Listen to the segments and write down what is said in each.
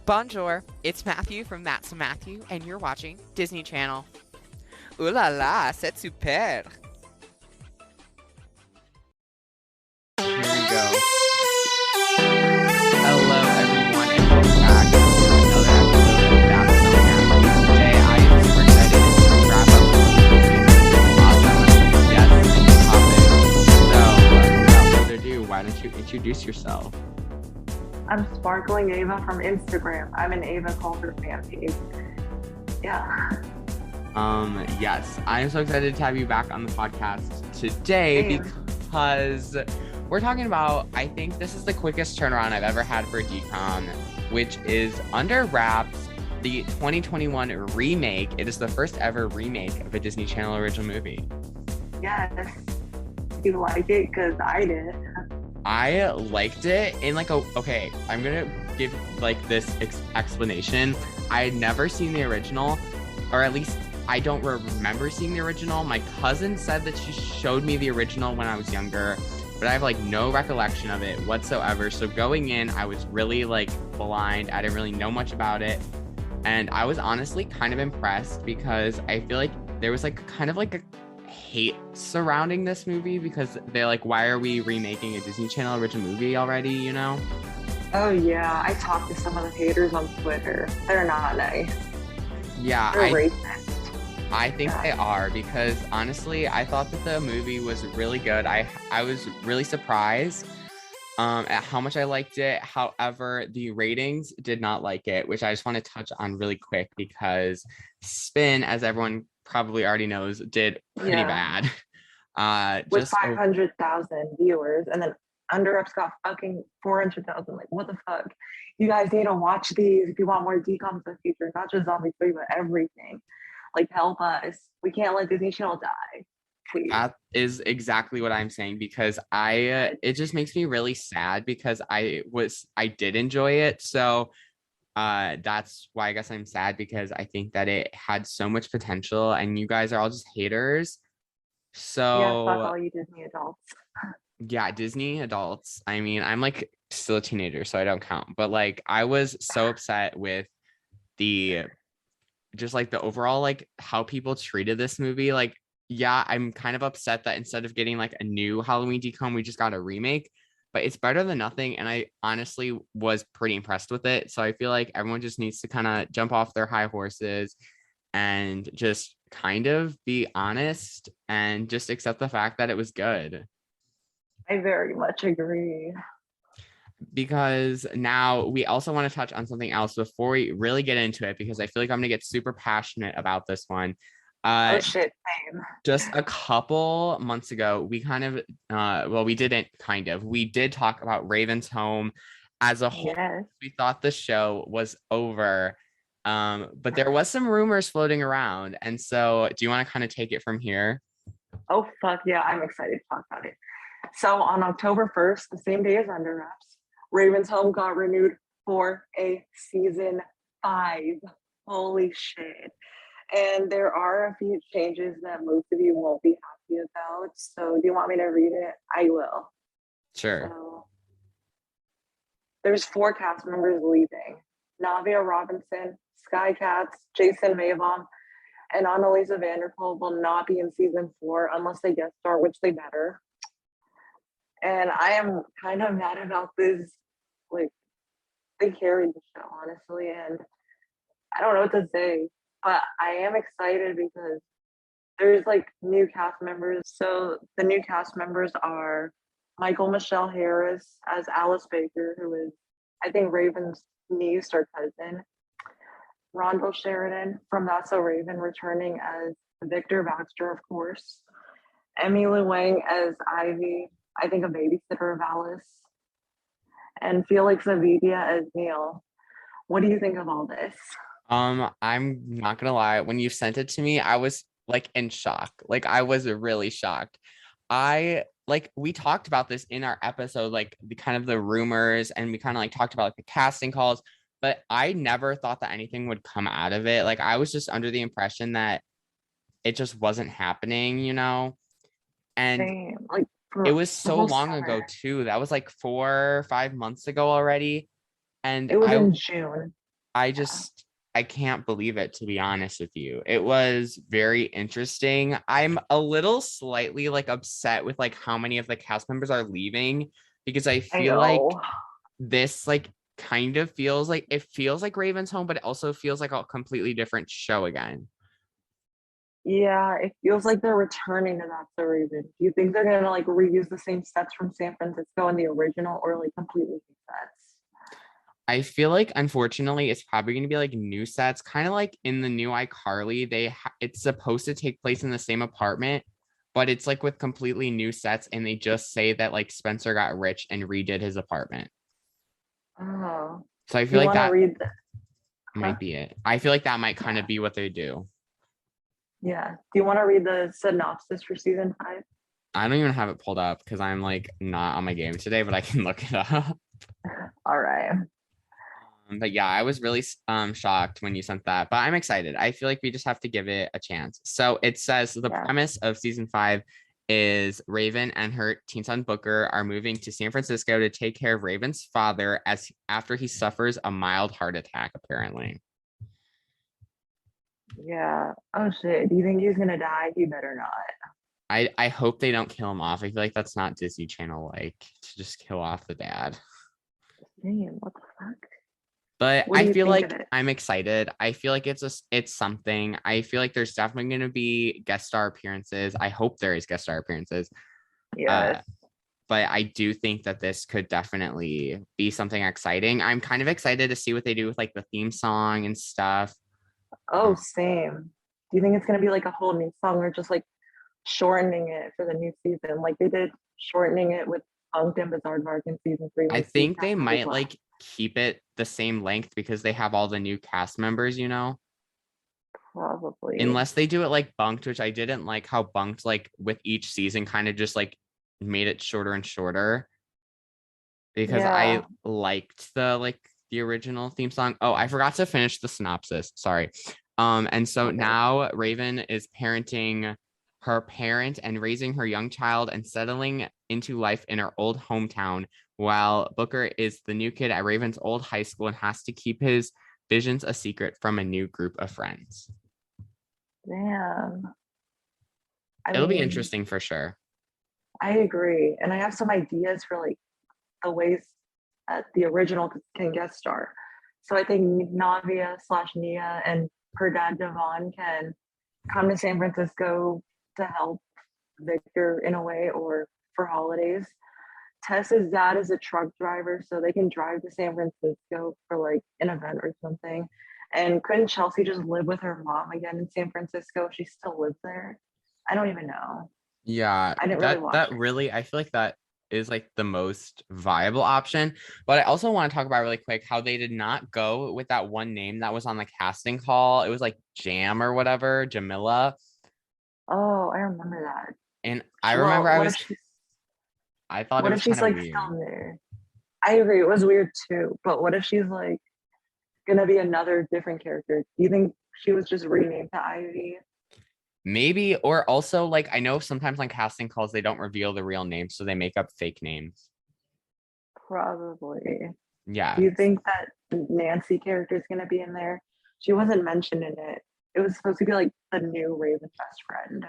Bonjour, it's Matthew from That's Matthew, and you're watching Disney Channel. Ooh la la, c'est super! Here we go. Hello everyone, and welcome back to another episode of That's Matthew. Today I am super excited to wrap up awesome guests and topics. So, without further ado, why don't you introduce yourself? I'm Sparkling Ava from Instagram. I'm an Ava Culture fan page. Yeah. Yes, I'm so excited to have you back on the podcast today because we're talking about, I think this is the quickest turnaround I've ever had for DCOM, which is Under Wraps, the 2021 remake. It is the first ever remake of a Disney Channel original movie. Yes. You like it? Because I did. I liked it in okay, I'm gonna give this explanation. I had never seen the original, or at least I don't remember seeing the original. My cousin said that she showed me the original when I was younger, but I have no recollection of it whatsoever. So going in, I was really blind. I didn't really know much about it. And I was honestly kind of impressed because I feel like there was kind of a hate surrounding this movie because they're why are we remaking a Disney Channel original movie already, you know? Oh yeah, I talked to some of the haters on Twitter. They're not nice. Yeah, they're racist. I think they are, because honestly, I thought that the movie was really good. I was really surprised at how much I liked it. However, the ratings did not like it, which I just want to touch on really quick because Spin, as everyone probably already knows, did pretty bad. With 500,000 viewers, and then Under Wraps got fucking 400,000. What the fuck? You guys need to watch these if you want more DCOMs in the future, not just Zombie 3, but everything. Help us. We can't let Disney Channel die. Please. That is exactly what I'm saying, because it just makes me really sad because I did enjoy it. So that's why I guess I'm sad, because I think that it had so much potential and you guys are all just haters. So yeah, fuck all you Disney adults. Yeah, Disney adults. I mean, I'm still a teenager, so I don't count. But I was so upset with the the overall how people treated this movie. Yeah, I'm kind of upset that instead of getting a new Halloween DCOM, we just got a remake, but it's better than nothing. And I honestly was pretty impressed with it. So I feel like everyone just needs to kind of jump off their high horses and just kind of be honest and just accept the fact that it was good. I very much agree. Because now we also want to touch on something else before we really get into it, because I feel like I'm going to get super passionate about this one. Oh shit, same. Just a couple months ago, we kind of, we did talk about Raven's Home as a whole. Yes. We thought the show was over, but there was some rumors floating around. And so do you want to kind of take it from here? Oh, fuck yeah, I'm excited to talk about it. So on October 1st, the same day as Under Wraps, Raven's Home got renewed for a season 5. Holy shit. And there are a few changes that most of you won't be happy about. So do you want me to read it? I will. Sure. So, there's 4 cast members leaving. Navia Robinson, Sky Katz, Jason Mavon, and Annalisa Vanderpool will not be in season 4 unless they guest star, which they better. And I am kind of mad about this. They carried the show, honestly, and I don't know what to say, but I am excited because there's new cast members. So the new cast members are Michael Michelle Harris as Alice Baker, who is, I think, Raven's niece or cousin. Rondo Sheridan from That's So Raven returning as Victor Baxter, of course. Emily Wang as Ivy, I think a babysitter of Alice. And Felix Avidia as Neil. What do you think of all this? I'm not gonna lie. When you sent it to me, I was in shock. I was really shocked. We talked about this in our episode, the kind of the rumors, and we kind of talked about the casting calls, but I never thought that anything would come out of it. I was just under the impression that it just wasn't happening, you know? And same. It was so long ago too. That was 4 or 5 months ago already. And it was in June. I can't believe it, to be honest with you. It was very interesting. I'm a little slightly like upset with like how many of the cast members are leaving because I I feel like know. this like kind of feels like it feels like Raven's Home, but it also feels like a completely different show again. Yeah, it feels like they're returning to That's the Raven. Do you think they're gonna like reuse the same sets from San Francisco in the original or like completely new sets? I feel like unfortunately it's probably going to be like new sets, kind of like in the new iCarly. It's supposed to take place in the same apartment, but it's like with completely new sets, and they just say that like Spencer got rich and redid his apartment. Oh, So I do feel you like want to that read the, huh? might be it. I feel like that might kind Yeah. of be what they do. Yeah. Do you want to read the synopsis for season 5? I don't even have it pulled up because I'm like not on my game today, but I can look it up. All right. But yeah, I was really shocked when you sent that, but I'm excited. I feel like we just have to give it a chance. So it says the Yeah. premise of season 5 is Raven and her teen son Booker are moving to San Francisco to take care of Raven's father as after he suffers a mild heart attack, apparently. Yeah. Oh shit. Do you think he's gonna die? He better not. I hope they don't kill him off. I feel like that's not Disney Channel like to just kill off the dad. Damn, what the fuck? But What do I you feel think of like it? I'm excited. I feel like it's something. I feel like there's definitely going to be guest star appearances. I hope there is guest star appearances. Yes. Uh, but I do think that this could definitely be something exciting. I'm kind of excited to see what they do with like the theme song and stuff. Oh, Uh, same. Do you think it's gonna be like a whole new song or just like shortening it for the new season? Like they did shortening it with Punked and Bizarre in season 3 I when Steve think they cast members might left. like keep it the same length because they have all the new cast members, you know. Probably. Unless they do it like Bunked, which I didn't like how Bunked like with each season kind of just like made it shorter and shorter. Because I Yeah. liked the original theme song. Oh, I forgot to finish the synopsis. Sorry. And so Okay. now Raven is parenting her parent and raising her young child and settling into life in her old hometown, while Booker is the new kid at Raven's old high school and has to keep his visions a secret from a new group of friends. Damn. I It'll be mean, interesting for sure. I agree. And I have some ideas for like the ways that the original can guest star. So I think Navia slash Nia and her dad Devon can come to San Francisco to help Victor in a way or for holidays. Tessa's dad is a truck driver, so they can drive to San Francisco for like an event or something. And couldn't Chelsea just live with her mom again in San Francisco? She still lives there. I don't even know. Yeah, I didn't really watch that it. really I feel like that is like the most viable option. But I also want to talk about really quick how they did not go with that one name that was on the casting call. It was like Jam or whatever, Jamila. Oh, I remember that. And I remember Well, I thought it what if was kind she's of like weird. still there? I agree, it was weird too. But what if she's like gonna be another different character? Do you think she was just renamed to Ivy? Maybe, or also like I know sometimes on casting calls they don't reveal the real name, so they make up fake names. Probably. Do Yeah. you think that Nancy character is gonna be in there? She wasn't mentioned in it. It was supposed to be like the new Raven best friend.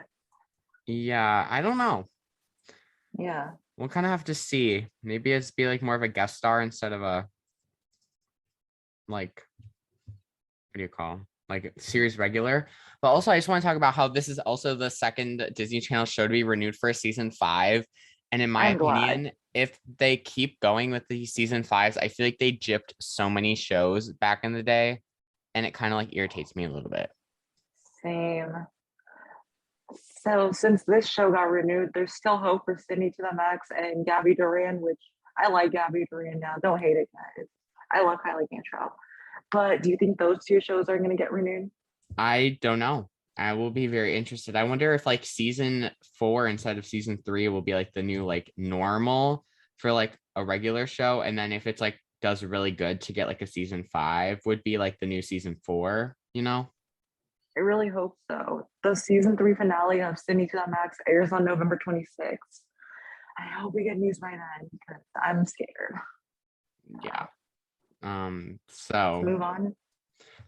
Yeah, I don't know. Yeah. We'll kind of have to see. Maybe it's be like more of a guest star instead of a like what do you call like series regular. But also, I just want to talk about how this is also the second Disney Channel show to be renewed for season 5. And in my I'm glad. opinion, if they keep going with the season 5s, I feel like they gypped so many shows back in the day, and it kind of like irritates me a little bit. Same. So since this show got renewed, there's still hope for Sydney to the Max and Gabby Duran, which I like Gabby Duran now. Don't hate it, guys. I love Kylie Cantrell. But do you think those two shows are going to get renewed? I don't know. I will be very interested. I wonder if like season 4 instead of season 3 will be like the new like normal for like a regular show. And then if it's like does really good to get like a season 5 would be like the new season 4, you know? I really hope so. The season 3 finale of Sydney to the Max airs on November 26th. I hope we get news by then because I'm scared. Yeah. Let's So move on.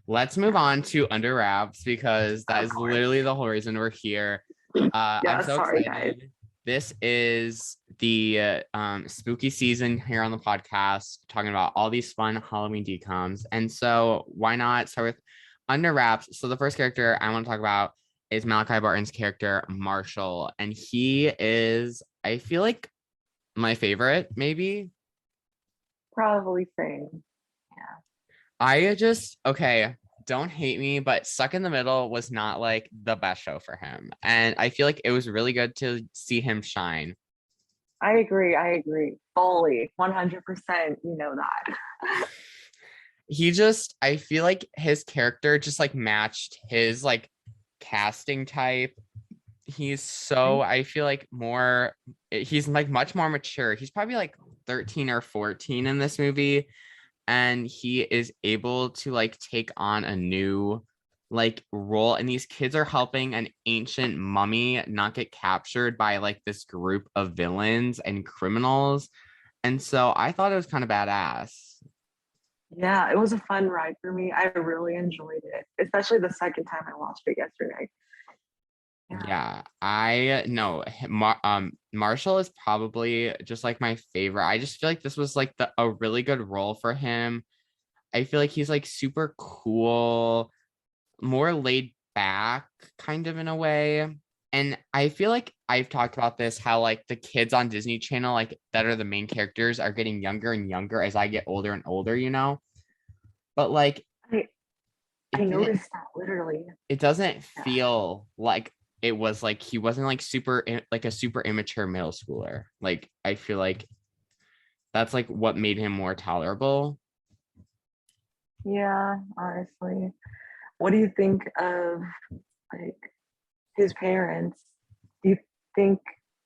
let's move on to Under Wraps because that is literally the whole reason we're here. I'm so sorry, guys. excited. This is the spooky season here on the podcast, talking about all these fun Halloween DCOMs. And so why not start with Under Wraps? So the first character I want to talk about is Malachi Barton's character, Marshall. And he is, I feel like, my favorite, maybe. Probably same. Okay, don't hate me, but Stuck in the Middle was not like the best show for him. And I feel like it was really good to see him shine. I agree. Fully. 100%. You know that. I feel like his character just like matched his like casting type. I feel like he's like much more mature. He's probably like 13 or 14 in this movie. And he is able to like take on a new like role, and these kids are helping an ancient mummy not get captured by like this group of villains and criminals. And so I thought it was kind of badass. Yeah, it was a fun ride for me. I really enjoyed it, especially the second time I watched it yesterday. Yeah, I know. Marshall is probably just like my favorite. I just feel like this was like a really good role for him. I feel like he's like super cool, more laid back kind of in a way. And I feel like I've talked about this, how like the kids on Disney Channel, like that are the main characters, are getting younger and younger as I get older and older, you know? But like I noticed that literally. It doesn't feel like it was like he wasn't like a super immature middle schooler. Like I feel like that's like what made him more tolerable. Yeah, honestly. What do you think of like his parents? Do you think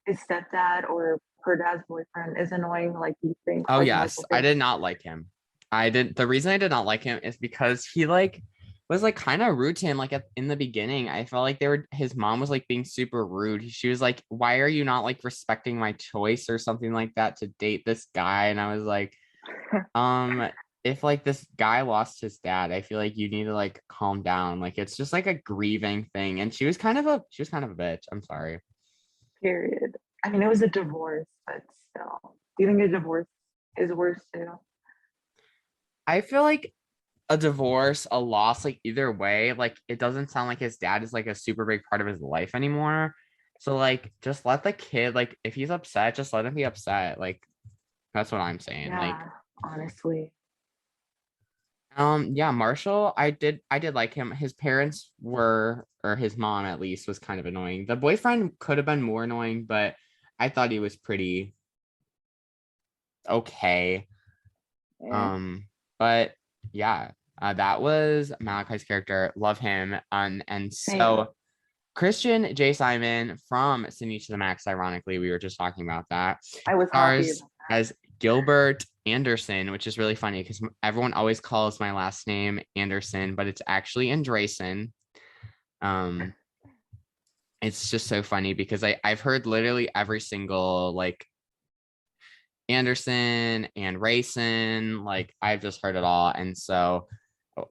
his stepdad or her dad's boyfriend is annoying? Like you think? Oh Like yes, I did not like him. The reason I did not like him is because he like was like kind of rude to him like in the beginning. I felt like his mom was like being super rude. She was like, "Why are you not like respecting my choice or something like that to date this guy?" And I was like, if like this guy lost his dad, I feel like you need to like calm down. Like it's just like a grieving thing." And she was kind of a bitch. I'm sorry. Period. I mean, it was a divorce, but still. Do you think a divorce is worse too? I feel like a divorce, a loss, like either way, like it doesn't sound like his dad is like a super big part of his life anymore. So like just let the kid, like if he's upset, just let him be upset. Like that's what I'm saying. Yeah, Like honestly. yeah, Marshall, I did like him. His parents were, or his mom at least, was kind of annoying. The boyfriend could have been more annoying, but I thought he was pretty okay. Yeah. But yeah, that was Malachi's character. Love him. And Same. so Christian J. Simon from Sydney to the Max, ironically, we were just talking about that. I was happy Stars as Gilbert Anderson, which is really funny because everyone always calls my last name Anderson, but it's actually Andresen. It's just so funny because I've heard literally every single like Anderson and Rayson, like I've just heard it all. And so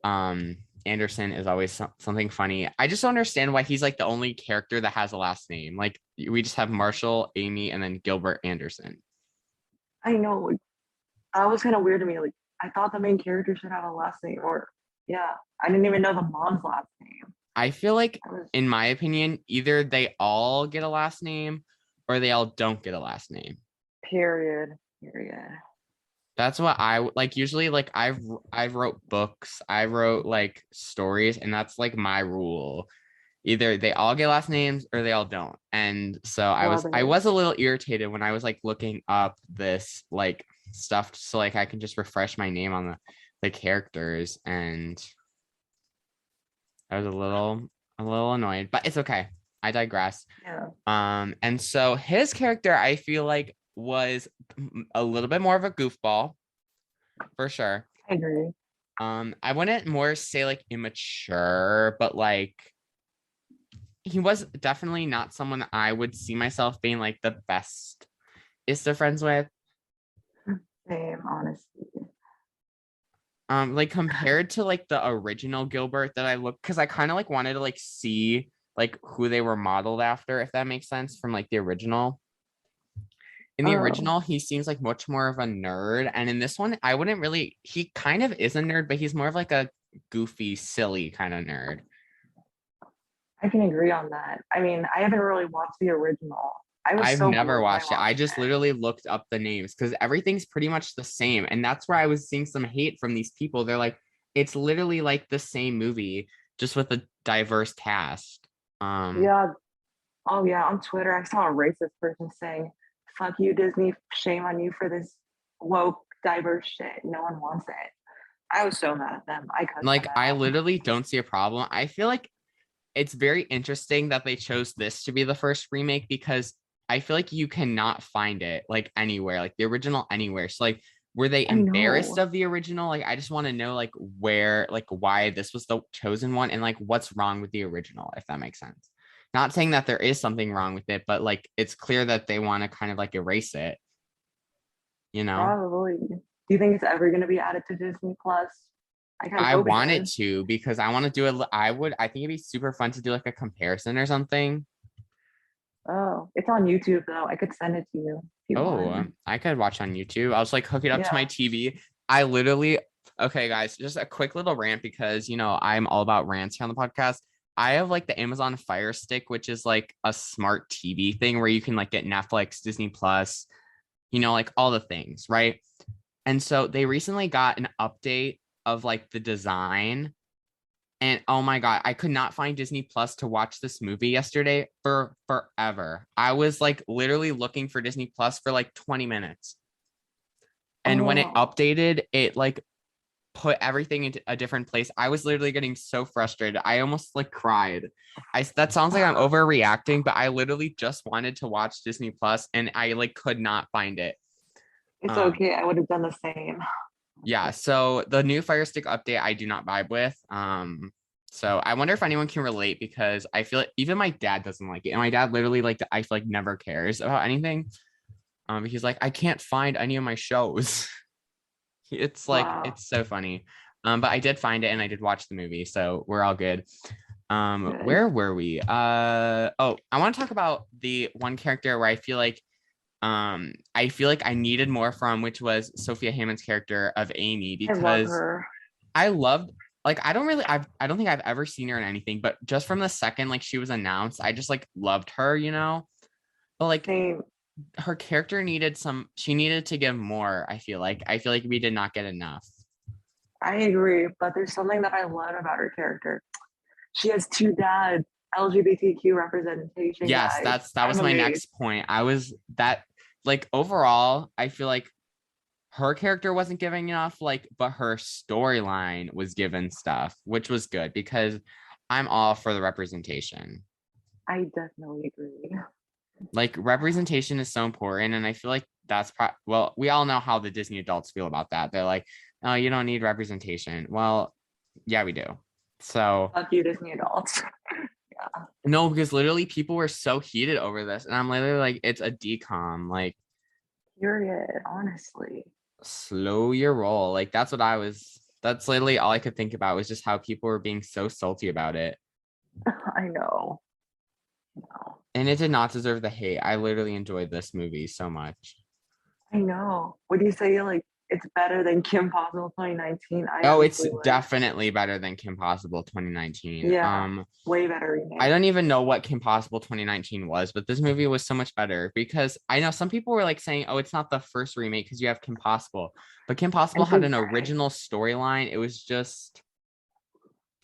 Anderson is always something funny. I just don't understand why he's like the only character that has a last name. Like we just have Marshall, Amy, and then Gilbert Anderson. I know. Like, that was kind of weird to me. Like I thought the main character should have a last name, or yeah, I didn't even know the mom's last name. I feel like, in my opinion, either they all get a last name or they all don't get a last name. Period. That's what I like. Usually, like I've wrote books, I wrote like stories, and that's like my rule. Either they all get last names or they all don't. And so I was a little irritated when I was like looking up this like stuff so like I can just refresh my name on the characters, and I was a little annoyed, but it's okay. I digress. Yeah. And so his character, I feel like, was a little bit more of a goofball, for sure. I agree. I wouldn't more say like immature, but like he was definitely not someone I would see myself being like the best is of friends with. Same, honestly. Like compared to like the original Gilbert that I looked, because I kind of like wanted to like see like who they were modeled after, if that makes sense, from like the original. In the Oh, original, he seems like much more of a nerd, and in this one, I wouldn't really. He kind of is a nerd, but he's more of like a goofy, silly kind of nerd. I can agree on that. I mean, I haven't really watched the original. I was I've so never bored when I watched it. I watched just literally looked up the names because everything's pretty much the same. And that's where I was seeing some hate from these people. They're like, it's literally like the same movie, just with a diverse cast. it. Yeah. Oh, yeah. On Twitter, I saw a racist person saying, fuck you, Disney. Shame on you for this woke, diverse shit. No one wants it. I was so mad at them. I cussed them Like, I out. literally don't see a problem. I feel like it's very interesting that they chose this to be the first remake because I feel like you cannot find it like anywhere, like the original anywhere. So like were they I embarrassed know. of the original? Like I just want to know like where like why this was the chosen one and like what's wrong with the original, if that makes sense. Not saying that there is something wrong with it, but like it's clear that they want to kind of like erase it, you know? Probably. Do you think it's ever going to be added to Disney Plus? I kind of I hope it want it is. to because I want to do it. I think it'd be super fun to do like a comparison or something. Oh, it's on YouTube though. I could send it to you if you Oh, want. I could watch on YouTube. I was like hook it up to my Yeah. TV. I literally, okay, guys, just a quick little rant because I'm all about rants here on the podcast. I have like the Amazon Fire Stick, which is like a smart TV thing where you can like get Netflix, Disney Plus, like all the things, right? And so they recently got an update of like the design. And oh my God, I could not find Disney Plus to watch this movie yesterday for forever. I was like literally looking for Disney Plus for like 20 minutes. And when it Oh, updated, it like put everything into a different place. I was literally getting so frustrated. I almost like cried. That sounds like I'm overreacting, but I literally just wanted to watch Disney Plus and I like could not find it. it's Um, okay. I would have done the same. yeah, so the new Fire Stick update I do not vibe with. So I wonder if anyone can relate because I feel like even my dad doesn't like it. And my dad literally like I feel like never cares about anything. He's like, I can't find any of my shows. It's like Wow. it's so funny. But I did find it and I did watch the movie, so we're all good. Good. Where were we? Oh, I want to talk about the one character where I feel like I needed more from, which was Sophia Hammond's character of Amy, I love because her. I loved like I don't think I've ever seen her in anything, but just from the second like she was announced, I just like loved her. But like Same. her character she needed to give more, I feel like we did not get enough. I agree. But there's something that I love about her character. She has two dads, LGBTQ representation, Yes, guys. that I'm was my amazed. next point. I was that like overall, I feel like her character wasn't giving enough, like, but her storyline was given stuff, which was good because I'm all for the representation. I definitely agree. Like, representation is so important, and I feel like well, we all know how the Disney adults feel about that. They're like, "Oh, you don't need representation." Well, yeah, we do. So Fuck you, Disney adults. Yeah. no, because literally people were so heated over this, and I'm literally like, it's a DCOM. Like, Period. Honestly. slow your roll. Like that's literally all I could think about was just how people were being so salty about it. I know. No. And it did not deserve the hate. I literally enjoyed this movie so much. I know. Would you say like it's better than Kim Possible 2019? I Oh, it's honestly would. definitely better than Kim Possible 2019. Yeah. Way better I remake. don't even know what Kim Possible 2019 was, but this movie was so much better because I know some people were like saying, "Oh, it's not the first remake because you have Kim Possible." But Kim Possible And had big an Bang. original storyline. It was just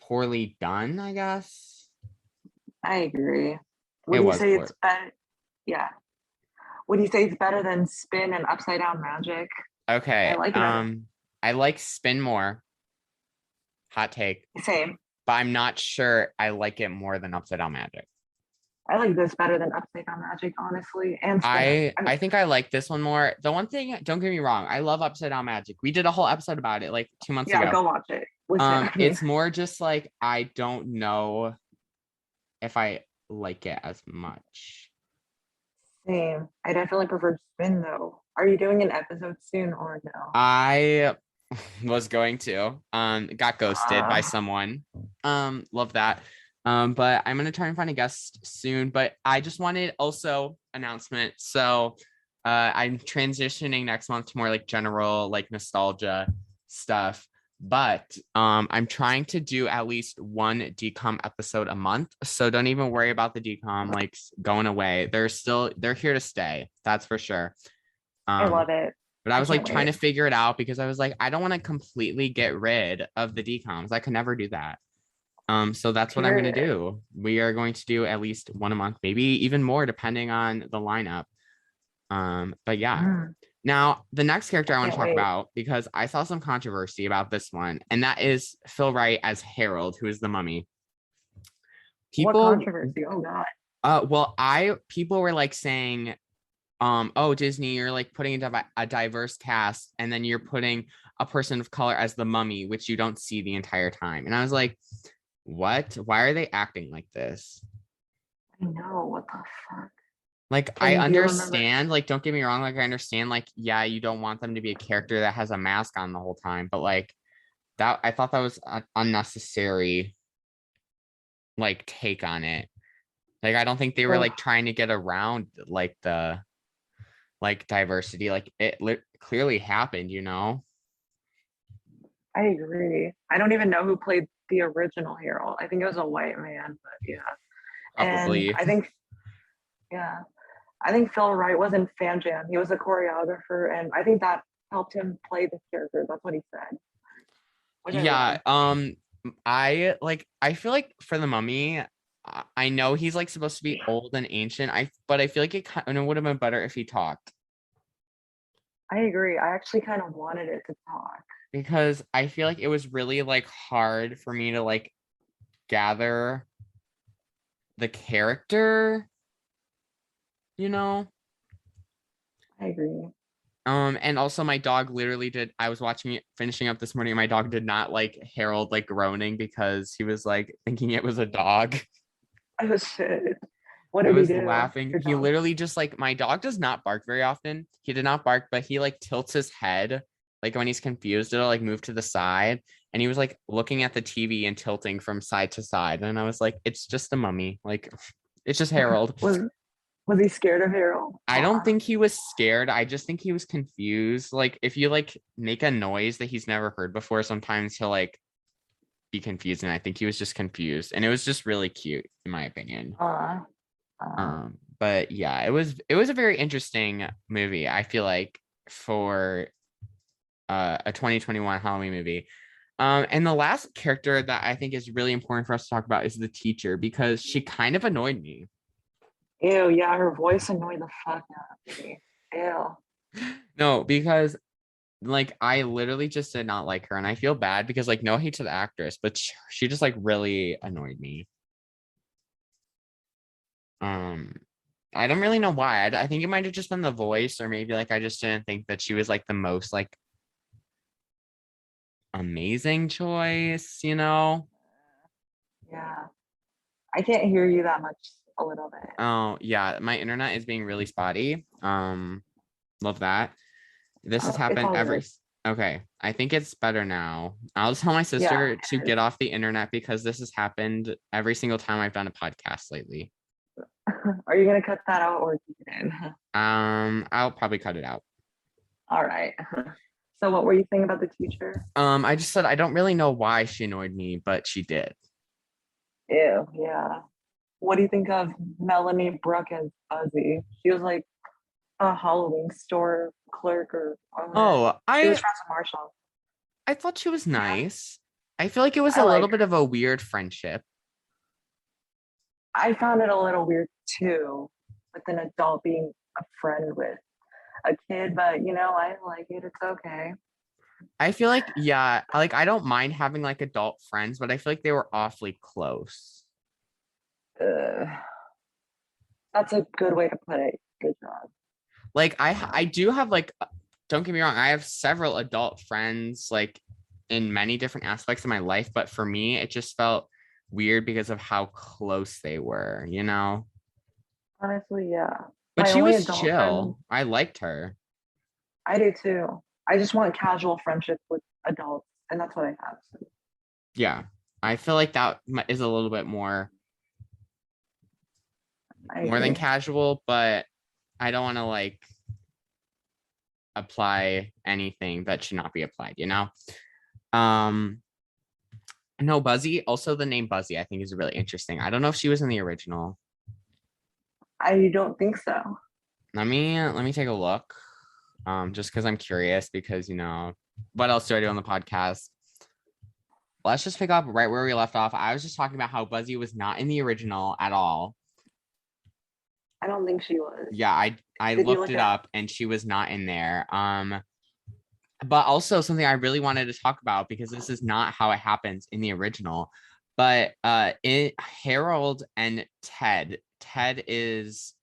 poorly done, I guess. I agree. Would It you was say it's poor. better? Yeah. Would you say it's better than Spin and Upside Down Magic? I Okay. like it better. I like Spin more. Hot take, Same. but I'm not sure I like it more than Upside Down Magic. I like this better than Upside Down Magic, honestly. And Spin. I I mean, I think I like this one more. The one thing, don't get me wrong, I love Upside Down Magic. We did a whole episode about it like 2 months yeah, ago. go watch it. Listen, I mean, It's more just like I don't know if I like it as much. same. I definitely prefer Spin though. Are you doing an episode soon or no? I was going to. Got ghosted by Ah, someone. Love that. But I'm gonna try and find a guest soon. But I just wanted also announcement. So I'm transitioning next month to more like general like nostalgia stuff. But I'm trying to do at least one DCOM episode a month. So don't even worry about the DCOM like going away. They're here to stay. That's for sure. I Um, love it. but I I was like can't trying wait. to figure it out because I was like, I don't want to completely get rid of the DCOMs. I could never do that. So that's what I'm gonna Period. do. We are going to do at least one a month, maybe even more depending on the lineup. But yeah. Mm, Now the next character I I want to can't talk wait. about because I saw some controversy about this one, and that is Phil Wright as Harold, who is the mummy. What People, controversy? Oh God. well, people were like saying oh, Disney, you're like putting a diverse cast and then you're putting a person of color as the mummy, which you don't see the entire time. And I was like, what? Why are they acting like this? I know. What the fuck? Like, I And do you remember? understand, like, don't get me wrong, like, I understand, like, yeah, you don't want them to be a character that has a mask on the whole time, but like, that I thought that was an unnecessary, like, take on it. Like, I don't think they were Oh, like trying to get around like the like diversity, like, it clearly happened, you know? I agree. I don't even know who played the original hero. I think it was a white man, but yeah. And Probably. I think, yeah, I think Phil Wright was in Fan Jam. He was a choreographer, and I think that helped him play the character. That's what he said, which I Yeah, love. I feel like for the mummy, I know he's like supposed to be old and ancient. But I feel like it kind of would have been better if he talked I agree. I actually kind of wanted it to talk. because I feel like it was really like hard for me to like gather the character, you know? I agree. And also my dog literally did. I was watching it, finishing up this morning, and my dog did not like Harold like groaning because he was like thinking it was a dog. Oh shit. What I did he was do? laughing. Your He dog? literally just like my dog does not bark very often. He did not bark, but he like tilts his head. Like when he's confused, it'll like move to the side. And he was like looking at the TV and tilting from side to side. And I was like, it's just a mummy. Like it's just Harold. Was was he scared of Harold? I don't Aw. think he was scared. I just think he was confused. Like if you like make a noise that he's never heard before, sometimes he'll like be confused. And I think he was just confused. And it was just really cute, in my opinion. Aw. Aw. But yeah, it was a very interesting movie, I feel like, for a 2021 Halloween movie. And the last character that I think is really important for us to talk about is the teacher because she kind of annoyed me. Ew, yeah, her voice annoyed the fuck out of me. Ew. No, because like I literally just did not like her, and I feel bad because like no hate to the actress, but she just like really annoyed me. Um, I don't really know why. I think it might have just been the voice, or maybe like I just didn't think that she was like the most like amazing choice, you know? Yeah. I can't hear you that much a little bit. Oh, yeah, my internet is being really spotty. Love that. This has Oh, it's happened all good. okay, I think it's better now. I'll tell my Yeah. sister to get off the internet because this has happened every single time I've done a podcast lately. Are you gonna cut that out or keep it in? I'll probably cut it out. All right. So what were you saying about the teacher? I just said I don't really know why she annoyed me, but she did. Ew, yeah. What do you think of Melanie Brooke as Ozzy? She was like a Halloween store clerk or owner. Oh, She was I friends with Marshall. I thought she was Yeah, nice. I feel like it was I a little like bit her. of a weird friendship. I found it a little weird too, with an adult being a friend with a kid, but you know, I like it. It's okay. I feel like, yeah, like I don't mind having like adult friends, but I feel like they were awfully close. Uh, that's a good way to put it. Good job. Like Yeah. I do have like don't get me wrong, I have several adult friends like in many different aspects of my life, but for me it just felt weird because of how close they were, you know? Honestly, yeah. But My she only was adult friend, chill. I liked her. I do too. I just want casual friendship with adults, and that's what I have. So Yeah, I feel like that is a little bit more I than agree. casual, but I don't want to like apply anything that should not be applied, you know? Um, no, Buzzy, also the name Buzzy, I think is really interesting. I don't know if she was in the original. I don't think so. Let me take a look. Just because I'm curious, because what else do I do on the podcast? Let's just pick up right where we left off. I was just talking about how Buzzy was not in the original at all. I don't think she was. Yeah, I Did you looked look it it up? up and she was not in there. But also something I really wanted to talk about, because this is not how it happens in the original. But Harold and Ted is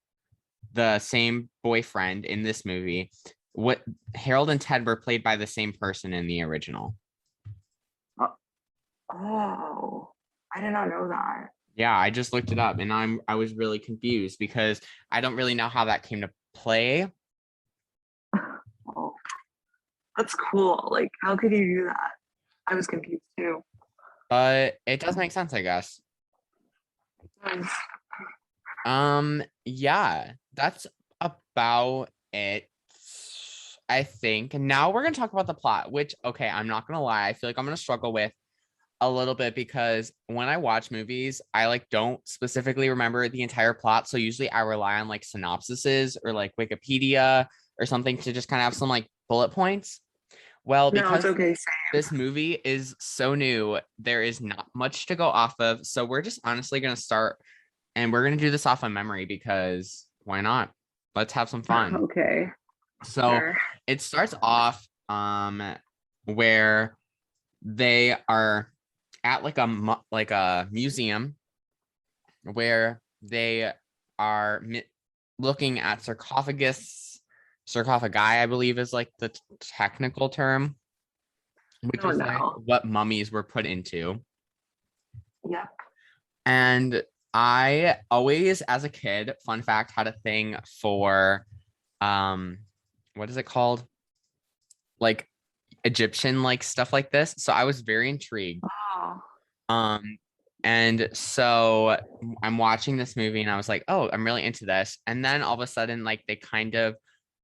the same boyfriend in this movie. What Harold and Ted were played by the same person in the original. Oh, I did not know that. Yeah, I just looked it up and I was really confused because I don't really know how that came to play. Oh, that's cool. Like, how could you do that? I was confused too. But it does make sense, I guess. Nice. Yeah, that's about it. I think. And now we're gonna talk about the plot, which, okay, I'm not gonna lie, I feel like I'm gonna struggle with a little bit, because when I watch movies, I like don't specifically remember the entire plot. So usually I rely on like synopsises or like Wikipedia or something to just kind of have some like bullet points. Well, No, it's because okay. this movie is so new, there is not much to go off of. So we're just honestly gonna start, and we're gonna do this off of memory, because why not? Let's have some Same. fun. Okay. So Sure. it starts off where they are at like a museum where they are looking at sarcophagi, I believe is like the technical term, which Oh is like no. what mummies were put into. Yep. And I always, as a kid, fun fact, had a thing for what is it called? Like Egyptian like stuff like this. So I was very intrigued. Oh. Um, and so I'm watching this movie and I was like, oh, I'm really into this. And then all of a sudden, like they kind of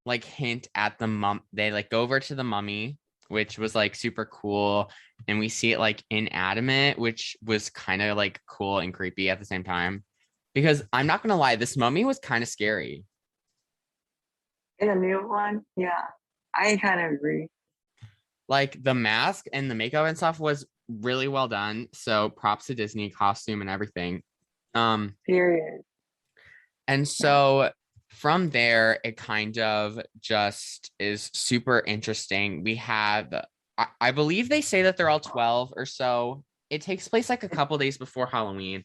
like hint at the they like go over to the mummy, which was like super cool. And we see it like inanimate, which was kind of like cool and creepy at the same time. Because I'm not gonna lie, this mummy was kind of scary. In a new one? Yeah. I kind of agree. Like the mask and the makeup and stuff was really well done. So props to Disney, costume and everything. Period. And Yeah. so from there, it kind of just is super interesting. We have, I believe they say that they're all 12 or so. It takes place like a couple days before Halloween.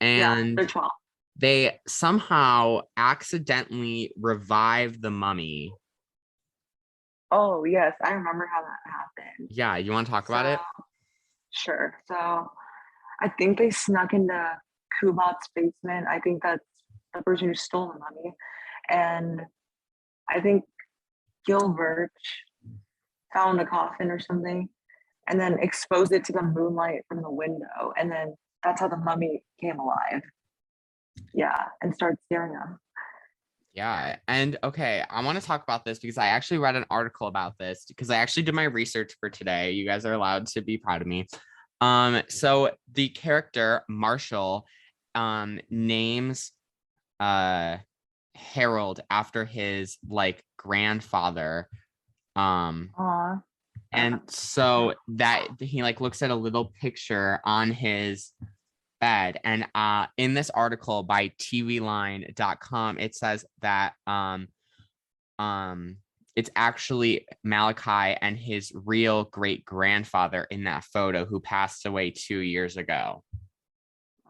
Yeah. And They're 12. they somehow accidentally revive the mummy. Oh, yes. I remember how that happened. Yeah, you want to talk about So, it? sure. So, I think they snuck into Kubat's basement. I think that's the person who stole the money. And I think Gilbert found a coffin or something and then exposed it to the moonlight from the window. And then that's how the mummy came alive. Yeah. And started scaring them. Yeah. And okay, I want to talk about this because I actually read an article about this, because I actually did my research for today. You guys are allowed to be proud of me. So the character Marshall names Harold after his like grandfather. Aw. And so that he like looks at a little picture on his bed, and in this article by tvline.com, it says that it's actually Malachi and his real great grandfather in that photo, who passed away 2 years ago.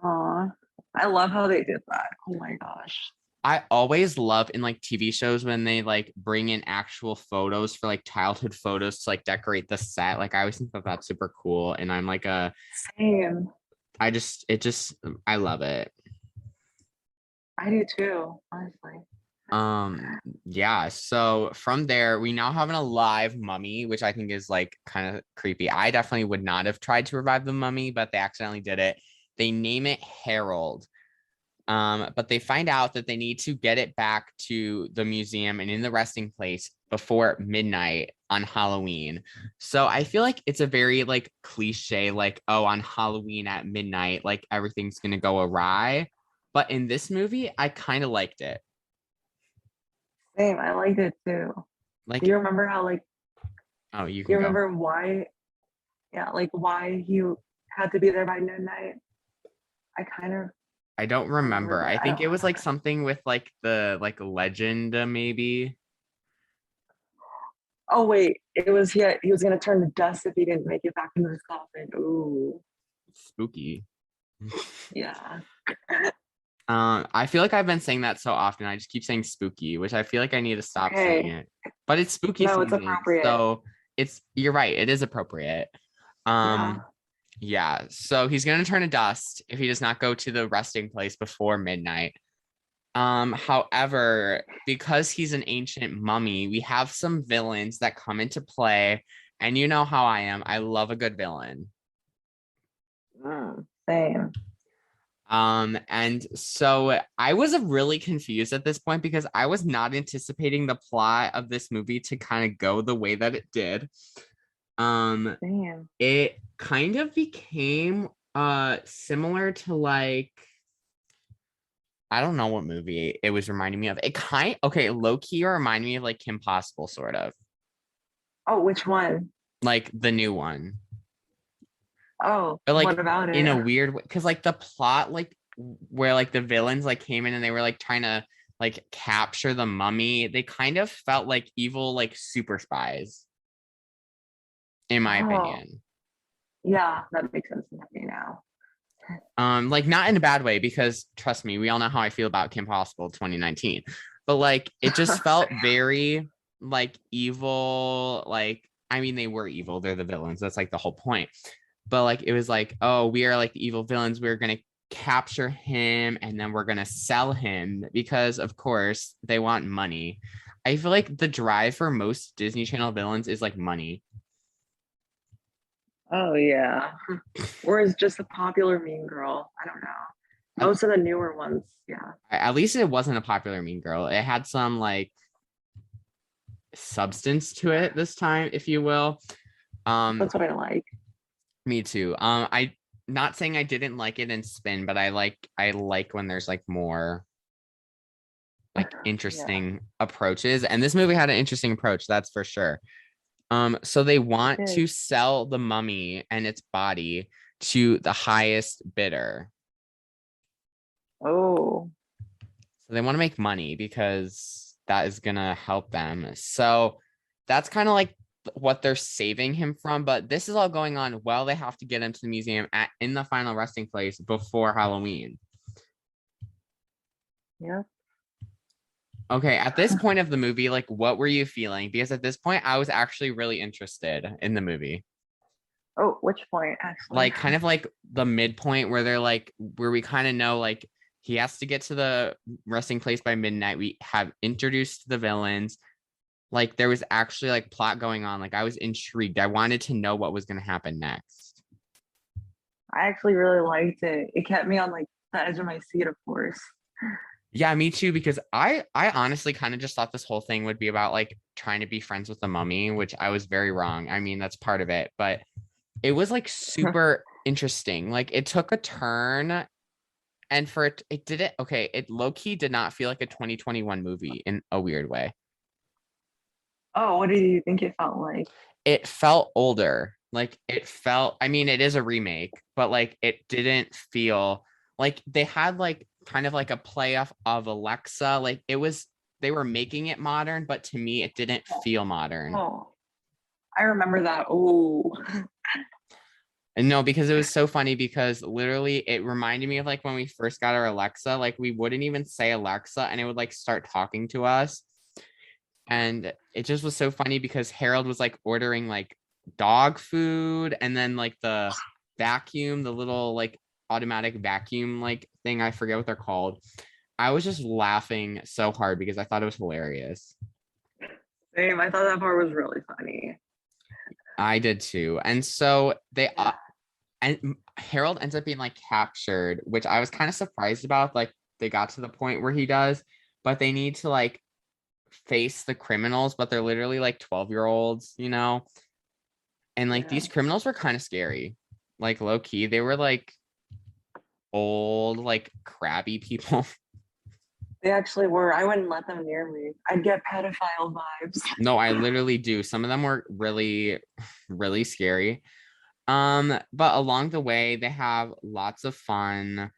Aw. I love how they did that. Oh my gosh. I always love in like TV shows when they like bring in actual photos for like childhood photos to like decorate the set. Like I always think that that's super cool. And I'm like Same. I love it. I do too, honestly. Yeah, so from there we now have an alive mummy, which I think is like kind of creepy. I definitely would not have tried to revive the mummy, but they accidentally did it. They name it Harold. But they find out that they need to get it back to the museum and in the resting place before midnight on Halloween. So I feel like it's a very like cliche, like, oh, on Halloween at midnight, like everything's gonna go awry. But in this movie, I kind of liked it. Same, I liked it too. Do Like, you remember how like oh, you do can you go. remember why yeah, like why he had to be there by midnight? I kind of I don't remember, remember. but I I think don't it was like remember. something with like the like legend, maybe Oh wait, it was he was gonna turn to dust if he didn't make it back into his coffin. Ooh, spooky. yeah. I feel like I've been saying that so often. I just keep saying spooky, which I feel like I need to stop saying Okay. it. But it's spooky No, it's season, appropriate. so you're right, it is appropriate. Yeah. Um, yeah, so he's gonna turn to dust if he does not go to the resting place before midnight. However, because he's an ancient mummy, we have some villains that come into play, and you know how I am. I love a good villain. Same. And so I was really confused at this point because I was not anticipating the plot of this movie to kind of go the way that it did. Um, Same. it kind of became similar to like I don't know what movie it was reminding me of. It kind okay, low key reminded me of like Kim Possible, sort of Oh, which one? like the new one, Oh, but what like about in it? a weird way because like the plot like where like the villains like came in and they were like trying to like capture the mummy, they kind of felt like evil like super spies in my Oh, opinion. yeah, that makes sense to me now. Like not in a bad way because trust me, we all know how I feel about Kim Possible 2019, but like it just felt very like evil. Like I mean they were evil, they're the villains, that's like the whole point. But like it was like, oh, we are like the evil villains, we're gonna capture him and then we're gonna sell him because of course they want money. I feel like the drive for most Disney Channel villains is like money. Oh yeah. Or is just a popular mean girl. I don't know. at, Most of the newer ones, yeah. at least it wasn't a popular mean girl, it had some like substance to it this time, if you will. um That's what I like. Me too. I not saying I didn't like it in Spin, but I like when there's like more like Yeah, interesting approaches, and this movie had an interesting approach, that's for sure. So they it want did. to sell the mummy and its body to the highest bidder. Oh, So they want to make money because that is gonna help them. So that's kind of like what they're saving him from. But this is all going on while they have to get him to the museum at in the final resting place before Halloween. yeah. Okay, at this point of the movie, like what were you feeling? Because at this point, I was actually really interested in the movie. Oh, which point actually? Like kind of like the midpoint where they're like where we kind of know like he has to get to the resting place by midnight. We have introduced the villains. Like there was actually like plot going on. Like I was intrigued. I wanted to know what was going to happen next. I actually really liked it. It kept me on like the edge of my seat, of course. Yeah, me too, because I honestly kind of just thought this whole thing would be about like trying to be friends with the mummy, which I was very wrong. I mean, that's part of it, but it was like super interesting. Like it took a turn and for it didn't okay, it low key did not feel like a 2021 movie in a weird way. Oh, what do you think it felt like? It felt older. Like it felt, I mean, it is a remake, but like it didn't feel like they had like kind of like a play off of Alexa. Like it was, they were making it modern, but to me, it didn't feel modern. Oh, I remember that. Oh, And no, because it was so funny because literally it reminded me of like when we first got our Alexa, like we wouldn't even say Alexa and it would like start talking to us. And it just was so funny because Harold was like ordering like dog food and then like the vacuum, the little like automatic vacuum like thing, I forget what they're called. I was just laughing so hard because I thought it was hilarious. Same. I thought that part was really funny. I did too. And so they Yeah. and Harold ends up being like captured, which I was kind of surprised about. Like they got to the point where he does, but they need to like face the criminals, but they're literally like 12-year-olds, you know? And like Yeah. these criminals were kind of scary. Like low key, they were like old, like crabby people. They actually were. I wouldn't let them near me. I'd get pedophile vibes. No, I literally do. Some of them were really, really scary. But along the way, they have lots of fun.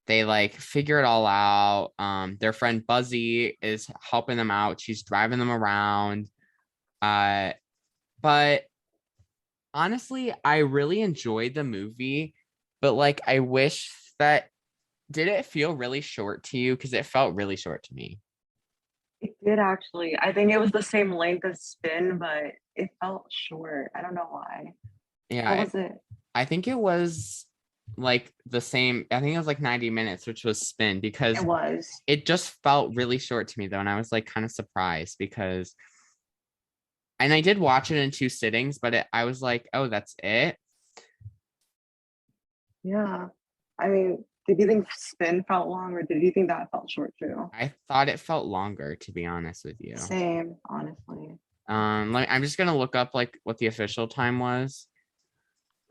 They like figure it all out. Their friend Buzzy is helping them out. She's driving them around. Uh, but honestly, I really enjoyed the movie, but like I wish that did it feel really short to you? Because it felt really short to me. It did actually. I think it was the same length as Spin, but it felt short. I don't know why. What Yeah, was it? I think it was like the same. I think it was like 90 minutes, which was Spin, It because was. it just felt really short to me though. And I was like kind of surprised because, and I did watch it in 2 sittings, but I was like, oh, that's it. Yeah. I mean, did you think Spin felt long or did you think that felt short too? I thought it felt longer, to be honest with you. Same, honestly. I'm just gonna look up like what the official time was.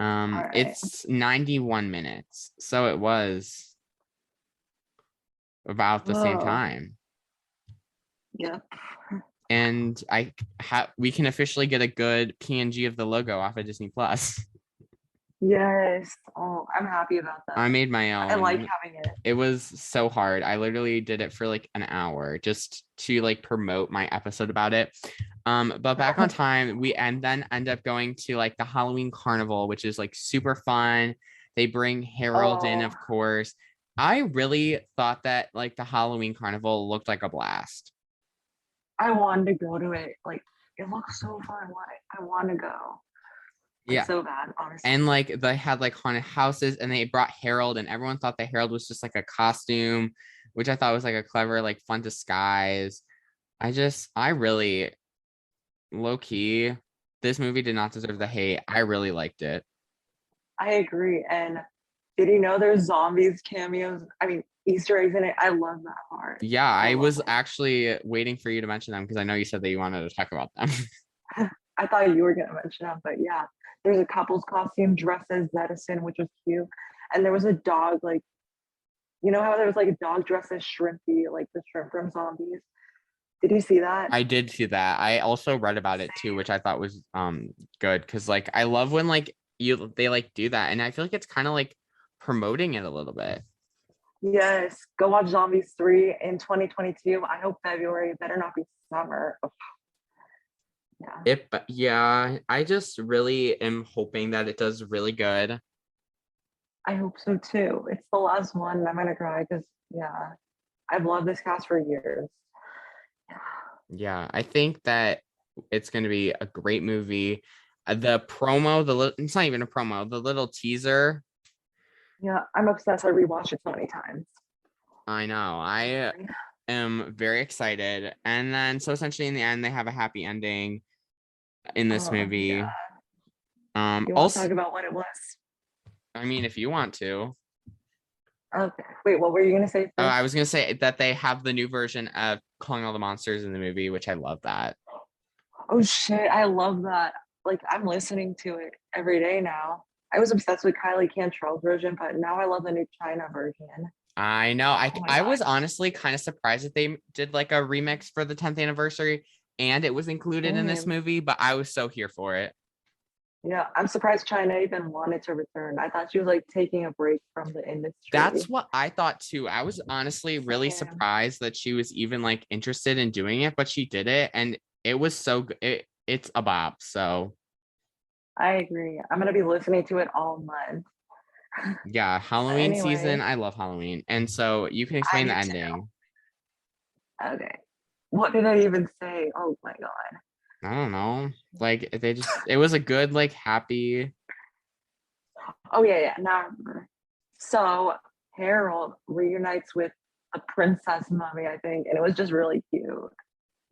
All right. It's 91 minutes, so it was about the same Whoa. time. Yep. And we can officially get a good PNG of the logo off of Disney Plus. Yes. Oh, I'm happy about I that. made my I like own. having it. It was so hard. I literally did it for like an hour just to like promote my episode about it. But back on time, then end up going to like the Halloween carnival, which is like super fun. They bring Harold in, Oh, of course. I really thought that like the Halloween carnival looked like a blast. I wanted to go to it. Like, it looks so fun. Why? I want to go. Like, Yeah. so bad, honestly. And like they had like haunted houses and they brought Harold and everyone thought that Harold was just like a costume, which I thought was like a clever, like fun disguise. I really low key, this movie did not deserve the hate. I really liked it. I agree. And did you know there's zombies cameos? I mean, Easter eggs in it. I love that part. Yeah, I I love was actually waiting for you to mention them because I know you said that you wanted to talk about them. it. I thought you were gonna mention them, but yeah, there's a couple's costume dressed as Edison, which was cute. And there was a dog, like you know how there was like a dog dressed as Shrimpy, like the shrimp from Zombies. Did you see that? I did see that. I also read about it too, which I thought was good because like I love when like they like do that and I feel like it's kind of like promoting it a little bit. Yes, go watch Zombies 3 in 2022. I hope February. It better not be summer. Oh, yeah, Yeah, I just really am hoping that it does really good. I hope so too. It's the last one, and I'm gonna cry because yeah, I've loved this cast for years. Yeah. Yeah, I think that it's going to be a great movie. The promo, it's not even a promo, the little teaser. Yeah, I'm obsessed. I rewatched it so many times. I know. I am very excited. And then, so essentially, in the end, they have a happy ending in this Yeah. movie. You want to Also, talk about what it was? I mean, if you want to, Okay. Wait, what were you gonna say first? I was going to say that they have the new version of Calling All the Monsters in the movie, which I love that. Oh shit, I love that. Like I'm listening to it every day now. I was obsessed with Kylie Cantrell's version, but now I love the new China version. I know. Oh my I god. was honestly kind of surprised that they did like a remix for the 10th anniversary and it was included in this Same. movie, but I was so here for it. Yeah, I'm surprised China even wanted to return. I thought she was like taking a break from the That's industry. what I thought too. I was honestly really Same. surprised that she was even like interested in doing it, but she did it and it was so good. It's a bop. So I agree. I'm gonna be listening to it all month. yeah, Halloween season. Anyway, I love Halloween. And so you can I explain do the too. ending. Okay. What did I even say? Oh my god. I don't know. Like it was a good, like happy. Oh yeah, yeah. Now I remember. So Harold reunites with the princess mummy, I think, and it was just really cute.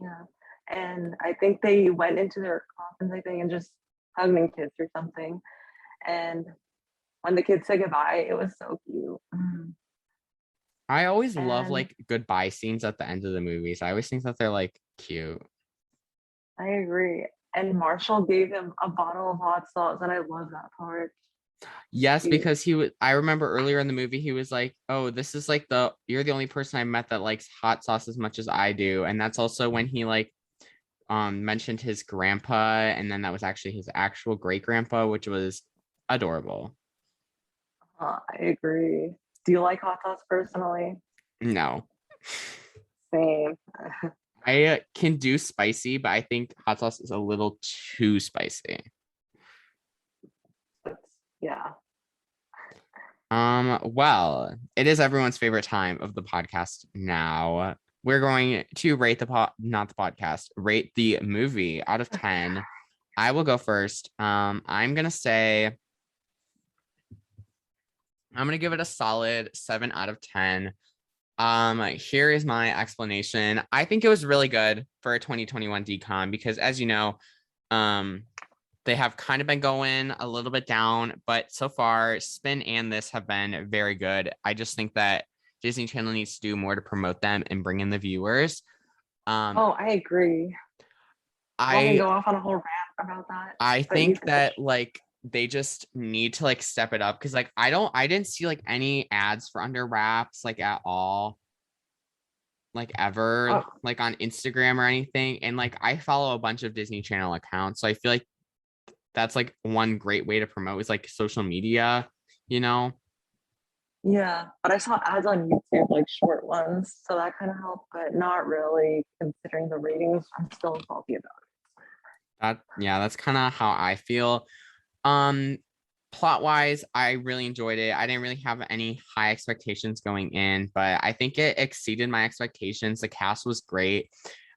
Yeah, and I think they went into their coffins, I think, and just hugged and kissed or something. And when the kids said goodbye, it was so cute. I always love And like goodbye scenes at the end of the movies. I always think that they're like cute. I agree. And Marshall gave him a bottle of hot sauce, and I love that part. Yes, Cute. because I remember earlier in the movie, he was like, "Oh, this is like you're the only person I met that likes hot sauce as much as I do." And that's also when he like mentioned his grandpa, and then that was actually his actual great grandpa, which was adorable. I agree. Do you like hot sauce personally? No, Same. I can do spicy, but I think hot sauce is a little too spicy. Yeah. Well, it is everyone's favorite time of the podcast now. We're going to rate not the podcast, rate the movie out of 10. I will go first. I'm gonna give it a solid 7 out of 10. Here is my explanation. I think it was really good for a 2021 DCOM because, as you know, they have kind of been going a little bit down, but so far, Spin and this have been very good. I just think that Disney Channel needs to do more to promote them and bring in the viewers. I agree. Want me to I go off on a whole rant about that? I But you think finish. that like they just need to like step it up because like I didn't see like any ads for Under Wraps like at all, like ever, Oh, like on Instagram or anything. And like I follow a bunch of Disney Channel accounts, so I feel like that's like one great way to promote is like social media, you know? yeah. But I saw ads on YouTube, like short ones, so that kind of helped, but not really considering the ratings. I'm still salty about That's kind of how I feel. Um, Plot wise, I really enjoyed it. I didn't really have any high expectations going in, but I think it exceeded my expectations. The cast was great.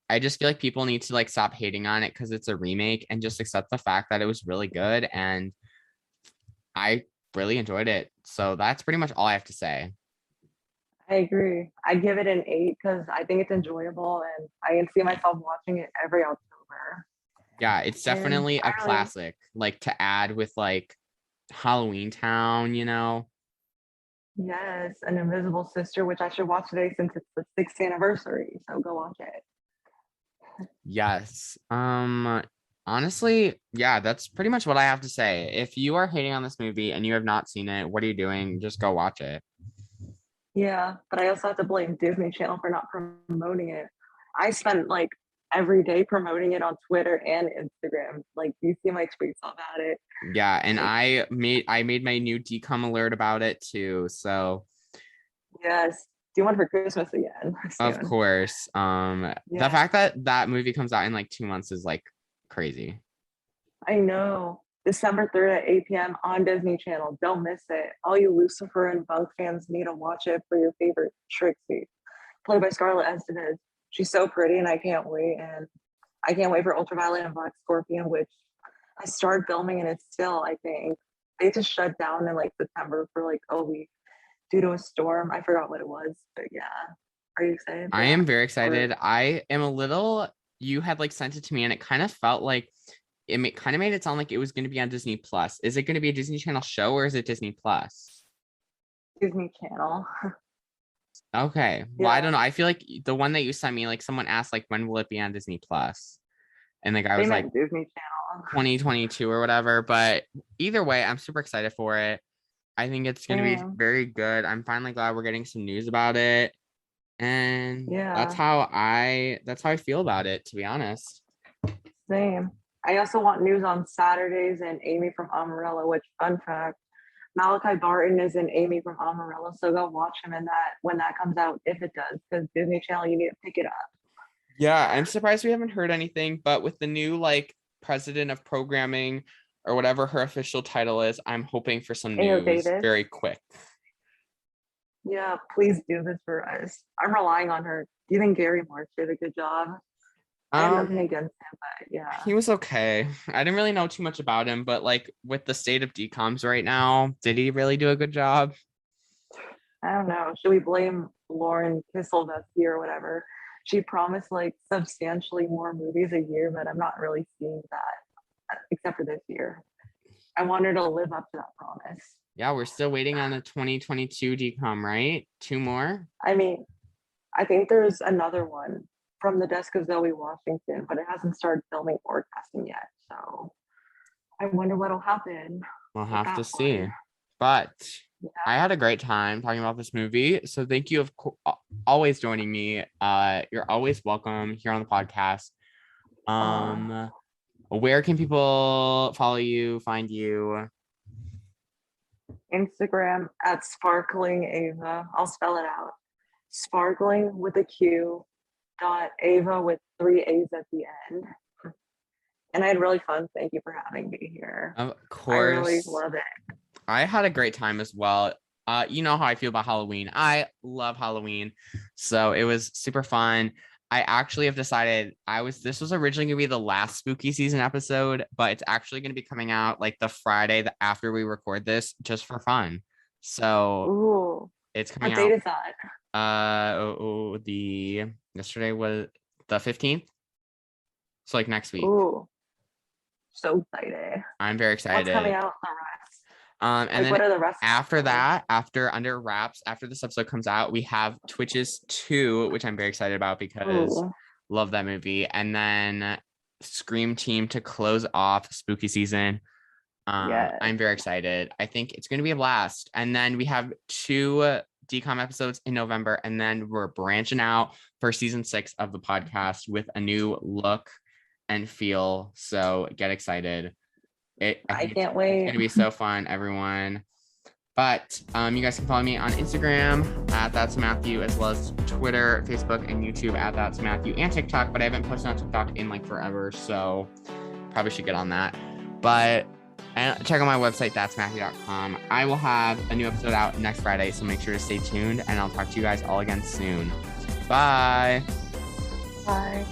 I just feel like people need to like stop hating on it because it's a remake and just accept the fact that it was really good and I really enjoyed it. So that's pretty much all I have to say. it. I agree. I give it an 8 because I think it's enjoyable and I can see myself watching it every October. Yeah, it's And definitely a I really, classic, like to add with like Halloween Town, you know? yes, An Invisible Sister, which I should watch today since it's the 6th anniversary. So go watch it. Yes. Honestly, yeah, that's pretty much what I have to say. If you are hating on this movie and you have not seen it, what are you doing? Just go watch it. Yeah, but I also have to blame Disney Channel for not promoting it. I spent like every day promoting it on Twitter and Instagram. Like you see my tweets about it. Yeah, and Like, I made my new decom alert about it too. So yes, do one for Christmas again of soon. course, the Yeah, fact that that movie comes out in like 2 months is like crazy. I know. December 3rd at 8 p.m. on Disney Channel. Don't miss it. All you Lucifer and Bug fans need to watch it for your favorite Trixie, played by Scarlett Estevez. She's so pretty, and I can't wait. And I can't wait for Ultraviolet and Black Scorpion, which I started filming, and it's still, I think, they just shut down in like September for like a week due to a storm. I forgot what it was, but yeah. Are you excited for I am that? very Or excited. I am a little, you had like sent it to me and it kind of felt like kind of made it sound like it was going to be on Disney Plus. Is it going to be a Disney Channel show or is it Disney Plus? Disney Channel? Okay. Well, I Yeah, don't know. I feel like the one that you sent me, like someone asked, like, when will it be on Disney Plus? And the guy they was like meant Disney Channel. 2022 or whatever. But either way, I'm super excited for it. I think it's going to be Damn. very good. I'm finally glad we're getting some news about it. And Yeah, that's how I feel about it, to be honest. same. I also want news on Saturdays and Amy from Amarella, which fun fact, Malachi Barton is in Amy from Amarella, so go watch him in that when that comes out, if it does, because Disney Channel, you need to pick it up. Yeah, I'm surprised we haven't heard anything, but with the new like president of programming or whatever her official title is, I'm hoping for some Ayo news Davis. very quick. Yeah, please do this for us. I'm relying on her. Do you think Gary March did a good job? I have nothing Um, against him, but yeah. he was okay. I didn't really know too much about him, but like with the state of DComs right now, did he really do a good job? I don't know. Should we blame Lauren Kisselvesky or whatever, she promised like substantially more movies a year, but I'm not really seeing that except for this year. I want her to live up to that promise. Yeah, we're still waiting on the 2022 DCOM, right? 2 more? I mean, I think there's another one from the desk of Zoe Washington, but it hasn't started filming or casting yet. So I wonder what'll happen. We'll have to see. But yeah. I had a great time talking about this movie. So thank you always joining me. You're always welcome here on the podcast. Where can people follow you, find you? Instagram at Sparkling Ava. I'll spell it out. Sparkling with a Q dot Ava with 3 A's at the end. And I had really fun. Thank you for having me here. Of course. I really love it. I had a great time as well. You know how I feel about Halloween. I love Halloween. So it was super fun. I actually have decided this was originally going to be the last spooky season episode, but it's actually going to be coming out like the Friday after we record this, just for fun. So it's coming out. What date is that? Yesterday was the 15th. So like next week. Ooh. So excited. I'm very excited. What's coming out the rest? And like, then what are the rest after that, after Under Wraps, after this episode comes out, we have Twitches 2, which I'm very excited about because love that movie. And then Scream Team to close off spooky season. I'm very excited. I think it's going to be a blast. And then we have 2 DCOM episodes in November, and then we're branching out for season 6 of the podcast with a new look and feel. So get excited. I can't wait. It's gonna be so fun, everyone. But you guys can follow me on Instagram at That's Matthew, as well as Twitter, Facebook, and YouTube at That's Matthew, and TikTok. But I haven't posted on TikTok in like forever, so probably should get on that. But check out my website, that'smatthew.com. I will have a new episode out next Friday, so make sure to stay tuned, and I'll talk to you guys all again soon. Bye. Bye.